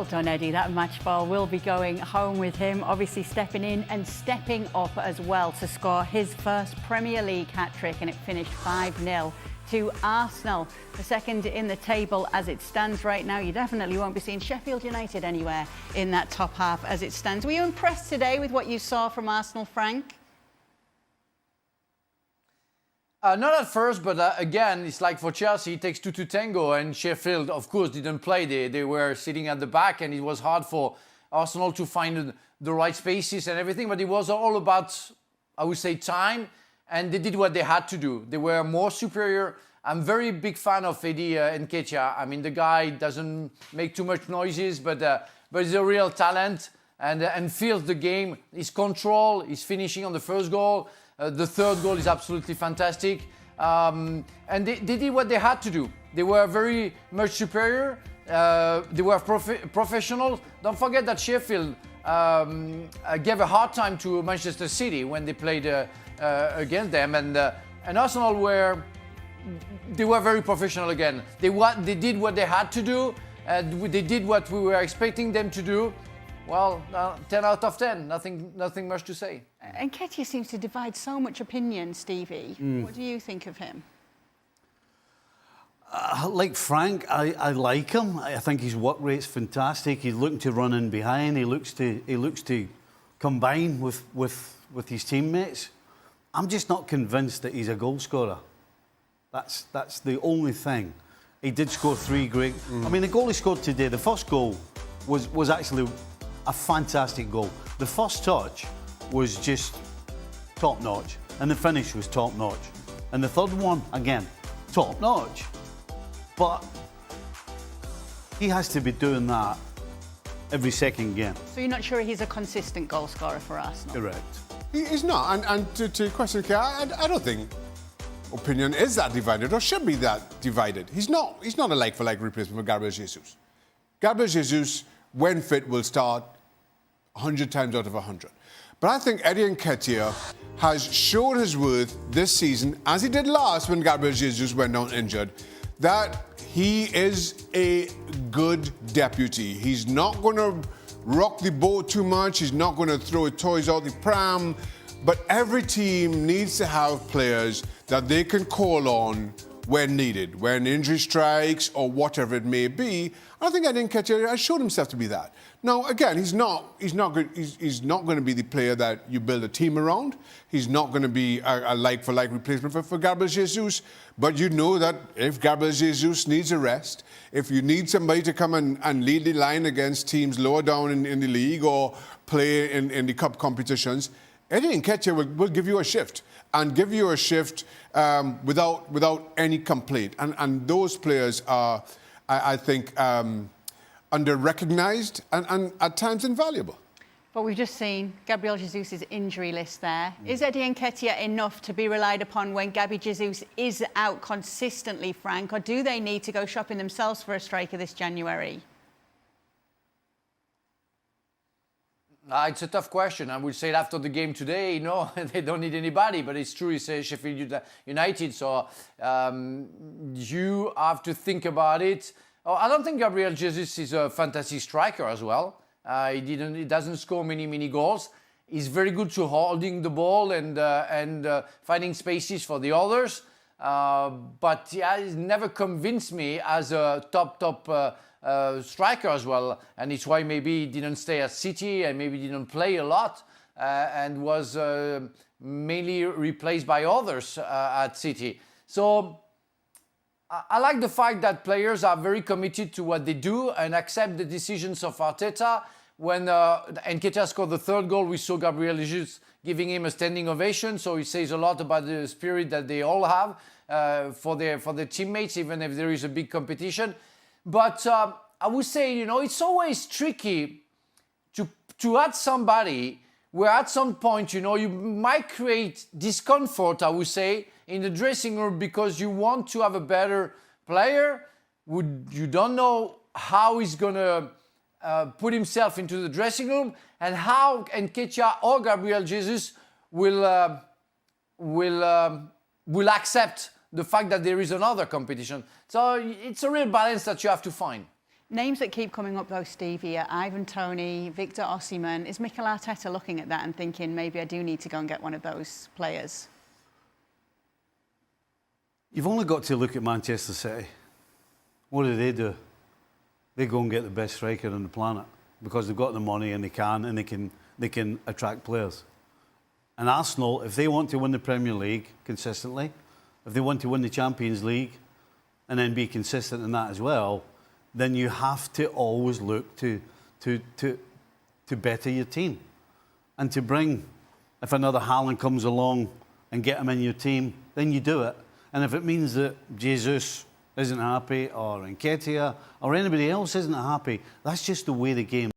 Well done, Eddie. That match ball will be going home with him, obviously stepping in and stepping up as well to score his first Premier League hat-trick, and it finished 5-0 to Arsenal. The second in the table as it stands right now. You definitely won't be seeing Sheffield United anywhere in that top half as it stands. Were you impressed today with what you saw from Arsenal, Frank? Not at first, but again, it's like for Chelsea, it takes two to tango, and Sheffield, of course, didn't play. They were sitting at the back, and it was hard for Arsenal to find the right spaces and everything, but it was all about, I would say, time, and they did what they had to do. They were more superior. I'm very big fan of Eddie Nketiah. I mean, the guy doesn't make too much noises, but he's a real talent and feels the game. His control, his finishing on the first goal. The third goal is absolutely fantastic. And they did what they had to do. They were very much superior. They were professional. Don't forget that Sheffield gave a hard time to Manchester City when they played against them. And Arsenal were very professional again. They did what they had to do. They did what we were expecting them to do. Well, 10 out of 10, nothing much to say. Nketiah seems to divide so much opinion, Stevie. What do you think of him? Like Frank, I like him. I think his work rate's fantastic. He's looking to run in behind. He looks to combine with his teammates. I'm just not convinced that he's a goal scorer. That's the only thing. He did score 3 great. I mean, the goal he scored today, the first goal was actually a fantastic goal. The first touch was just top-notch, and the finish was top-notch. And the third one, again, top-notch. But he has to be doing that every second game. So you're not sure he's a consistent goal scorer for Arsenal? Correct. He's not. And to your question, I don't think opinion is that divided or should be that divided. He's not a like-for-like replacement for Gabriel Jesus. Gabriel Jesus, when fit, will start 100 times out of 100. But I think Eddie Nketiah has shown his worth this season, as he did last when Gabriel Jesus went down injured, that he is a good deputy. He's not going to rock the boat too much. He's not going to throw toys out the pram. But every team needs to have players that they can call on when needed, when injury strikes or whatever it may be. I think Eddie Nketiah has shown himself to be that. Now, again, he's not going to be the player that you build a team around. He's not going to be a like-for-like replacement for Gabriel Jesus. But you know that if Gabriel Jesus needs a rest, if you need somebody to come and lead the line against teams lower down in the league or play in the cup competitions, Eddie Nketiah will give you a shift, and give you a shift without any complaint. And those players are, I think, under-recognised and at times invaluable. But we've just seen Gabriel Jesus' injury list there. Is Eddie Nketiah enough to be relied upon when Gabby Jesus is out consistently, Frank? Or do they need to go shopping themselves for a striker this January? It's a tough question. I would say after the game today, no, they don't need anybody. But it's true, it's Sheffield United, so you have to think about it. Oh, I don't think Gabriel Jesus is a fantastic striker as well. He doesn't score many goals. He's very good to holding the ball and finding spaces for the others. But yeah, he's never convinced me as a top striker as well, and it's why maybe he didn't stay at City and maybe didn't play a lot and was mainly replaced by others at City. So I like the fact that players are very committed to what they do and accept the decisions of Arteta. When Nketiah scored the third goal, we saw Gabriel Jesus giving him a standing ovation, so it says a lot about the spirit that they all have for their teammates, even if there is a big competition. But I would say, it's always tricky to add somebody where at some point, you might create discomfort, I would say, in the dressing room because you want to have a better player. You don't know how he's going to put himself into the dressing room and how Nketiah or Gabriel Jesus will accept the fact that there is another competition. So it's a real balance that you have to find. Names that keep coming up though, Stevie, are Ivan Toney, Victor Osimhen. Is Mikel Arteta looking at that and thinking maybe I do need to go and get one of those players? You've only got to look at Manchester City. What do? They go and get the best striker on the planet because they've got the money and they can attract players. And Arsenal, if they want to win the Premier League consistently, if they want to win the Champions League and then be consistent in that as well, then you have to always look to better your team. And to bring, if another Haaland comes along and get him in your team, then you do it. And if it means that Jesus isn't happy or Nketiah or anybody else isn't happy, that's just the way the game